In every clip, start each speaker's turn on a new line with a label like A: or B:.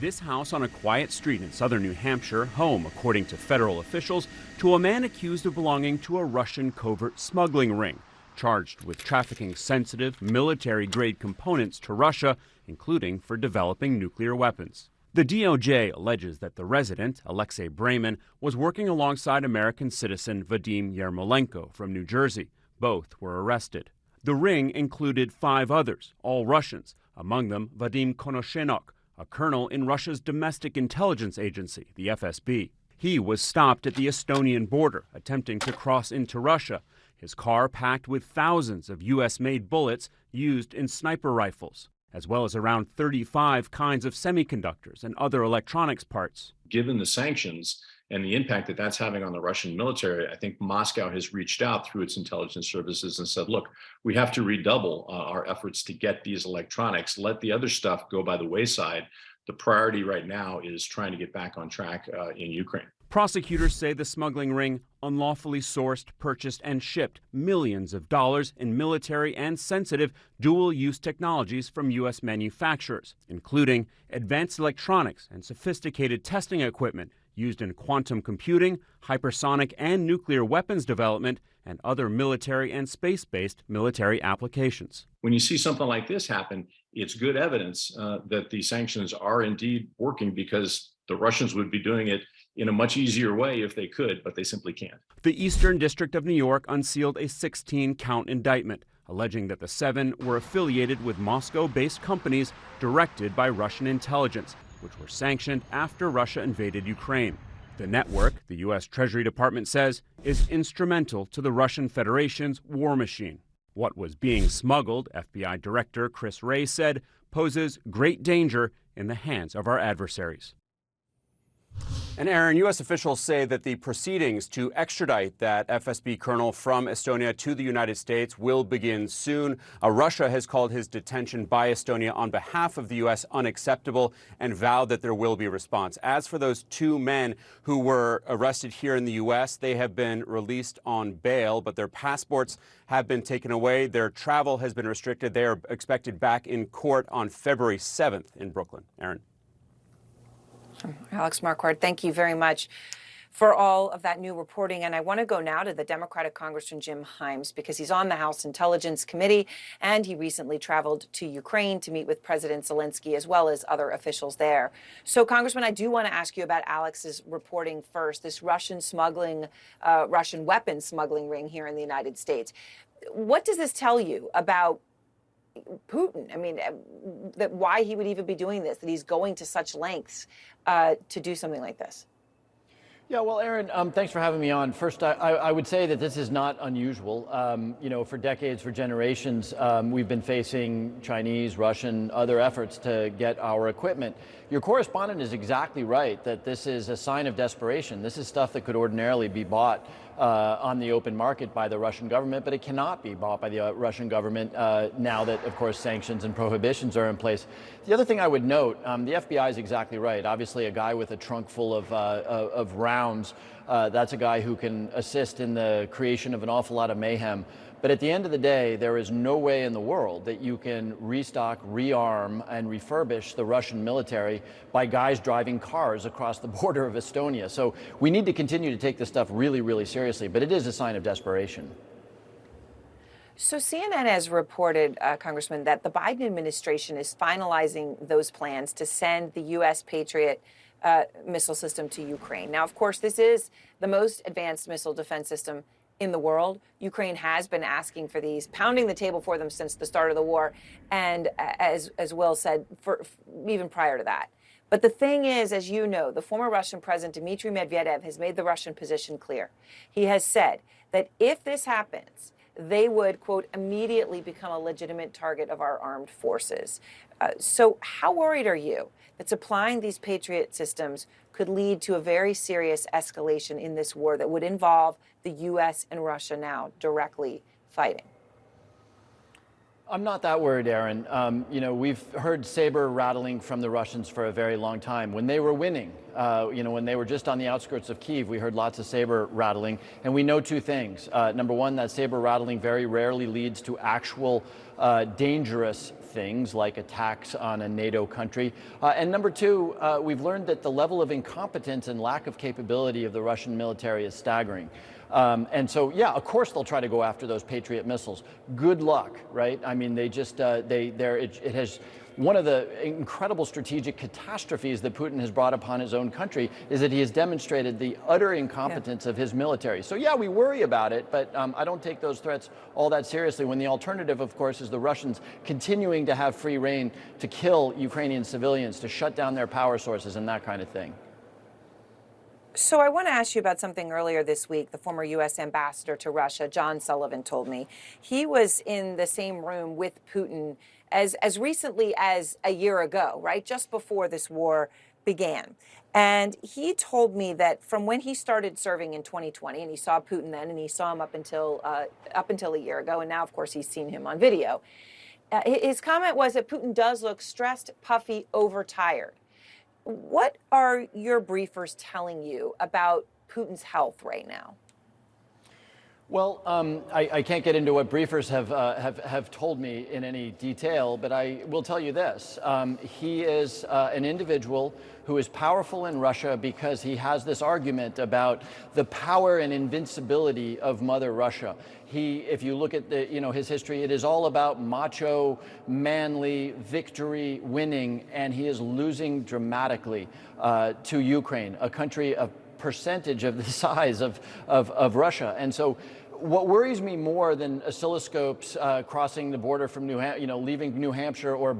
A: This house on a quiet street in southern New Hampshire, home, according to federal officials, to a man accused of belonging to a Russian covert smuggling ring, charged with trafficking sensitive, military-grade components to Russia, including for developing nuclear weapons. The DOJ alleges that the resident, Alexei Brayman, was working alongside American citizen Vadim Yermolenko from New Jersey. Both were arrested. The ring included 5 others, all Russians, among them Vadim Konoshenok, a colonel in Russia's domestic intelligence agency, the FSB. He was stopped at the Estonian border, attempting to cross into Russia, his car packed with thousands of U.S.-made bullets used in sniper rifles, as well as around 35 kinds of semiconductors and other electronics parts.
B: Given the sanctions and the impact that that's having on the Russian military, I think Moscow has reached out through its intelligence services and said, look, we have to redouble our efforts to get these electronics, let the other stuff go by the wayside. The priority right now is trying to get back on track in Ukraine.
A: Prosecutors say the smuggling ring unlawfully sourced, purchased, and shipped millions of dollars in military and sensitive dual-use technologies from U.S. manufacturers, including advanced electronics and sophisticated testing equipment used in quantum computing, hypersonic and nuclear weapons development, and other military and space-based military applications.
B: When you see something like this happen, it's good evidence that the sanctions are indeed working, because the Russians would be doing it in a much easier way if they could, but they simply can't.
A: The Eastern District of New York unsealed a 16-count indictment, alleging that the 7 were affiliated with Moscow-based companies directed by Russian intelligence, which were sanctioned after Russia invaded Ukraine. The network, the U.S. Treasury Department says, is instrumental to the Russian Federation's war machine. What was being smuggled, FBI Director Chris Wray said, poses great danger in the hands of our adversaries. And Aaron, U.S. officials say that the proceedings to extradite that FSB colonel from Estonia to the United States will begin soon. Russia has called his detention by Estonia on behalf of the U.S. unacceptable and vowed that there will be a response. As for those 2 men who were arrested here in the U.S., they have been released on bail, but their passports have been taken away. Their travel has been restricted. They are expected back in court on February 7th in Brooklyn. Aaron.
C: Alex Marquardt, thank you very much for all of that new reporting. And I want to go now to the Democratic Congressman Jim Himes, because he's on the House Intelligence Committee, and he recently traveled to Ukraine to meet with President Zelensky as well as other officials there. So, Congressman, I do want to ask you about Alex's reporting first, this Russian weapons smuggling ring here in the United States. What does this tell you about Putin? I mean, that why he would even be doing this, that he's going to such lengths to do something like this?
D: Yeah, well, Aaron, thanks for having me on. First, I would say that this is not unusual. For decades, for generations, we've been facing Chinese, Russian, other efforts to get our equipment. Your correspondent is exactly right that this is a sign of desperation. This is stuff that could ordinarily be bought on the open market by the Russian government, but it cannot be bought by the Russian government now that, of course, sanctions and prohibitions are in place. The other thing I would note, the FBI is exactly right. Obviously, a guy with a trunk full of rounds, that's a guy who can assist in the creation of an awful lot of mayhem. But at the end of the day, there is no way in the world that you can restock, rearm, and refurbish the Russian military by guys driving cars across the border of Estonia. So we need to continue to take this stuff really, really seriously, but it is a sign of desperation.
C: So CNN has reported, Congressman, that the Biden administration is finalizing those plans to send the U.S. Patriot missile system to Ukraine. Now, of course, this is the most advanced missile defense system in the world. Ukraine has been asking for these, pounding the table for them since the start of the war, and as Will said, for even prior to that. But the thing is, as you know, the former Russian president Dmitry Medvedev has made the Russian position clear. He has said that if this happens, they would, quote, immediately become a legitimate target of our armed forces. So how worried are you that supplying these Patriot systems could lead to a very serious escalation in this war that would involve the U.S. and Russia now directly fighting?
D: I'm not that worried, Aaron. We've heard saber rattling from the Russians for a very long time. When they were winning, when they were just on the outskirts of Kyiv, we heard lots of saber rattling. And we know 2 things. Number one, that saber rattling very rarely leads to actual dangerous things like attacks on a NATO country. And number two, we've learned that the level of incompetence and lack of capability of the Russian military is staggering. And so, yeah, of course they'll try to go after those Patriot missiles. Good luck, right? I mean, it has. One of the incredible strategic catastrophes that Putin has brought upon his own country is that he has demonstrated the utter incompetence of his military. So, yeah, we worry about it, but I don't take those threats all that seriously when the alternative, of course, is the Russians continuing to have free rein to kill Ukrainian civilians, to shut down their power sources and that kind of thing.
C: So I want to ask you about something earlier this week. The former U.S. ambassador to Russia, John Sullivan, told me he was in the same room with Putin as recently as a year ago, right? Just before this war began. And he told me that from when he started serving in 2020, and he saw Putin then, and he saw him up until a year ago, and now, of course, he's seen him on video. His comment was that Putin does look stressed, puffy, overtired. What are your briefers telling you about Putin's health right now?
D: Well, I can't get into what briefers have told me in any detail, but I will tell you this. He is an individual who is powerful in Russia because he has this argument about the power and invincibility of Mother Russia. If you look at his history, it is all about macho, manly, victory, winning, and he is losing dramatically to Ukraine, a country a percentage of the size of Russia. And so what worries me more than oscilloscopes crossing the border from leaving New Hampshire, or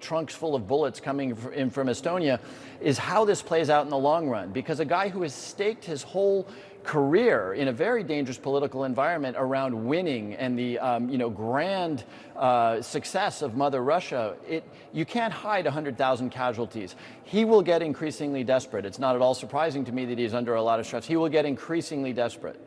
D: trunks full of bullets coming in from Estonia, is how this plays out in the long run. Because a guy who has staked his whole career in a very dangerous political environment around winning and the grand success of Mother Russia, you can't hide 100,000 casualties. He will get increasingly desperate. It's not at all surprising to me that he's under a lot of stress. He will get increasingly desperate.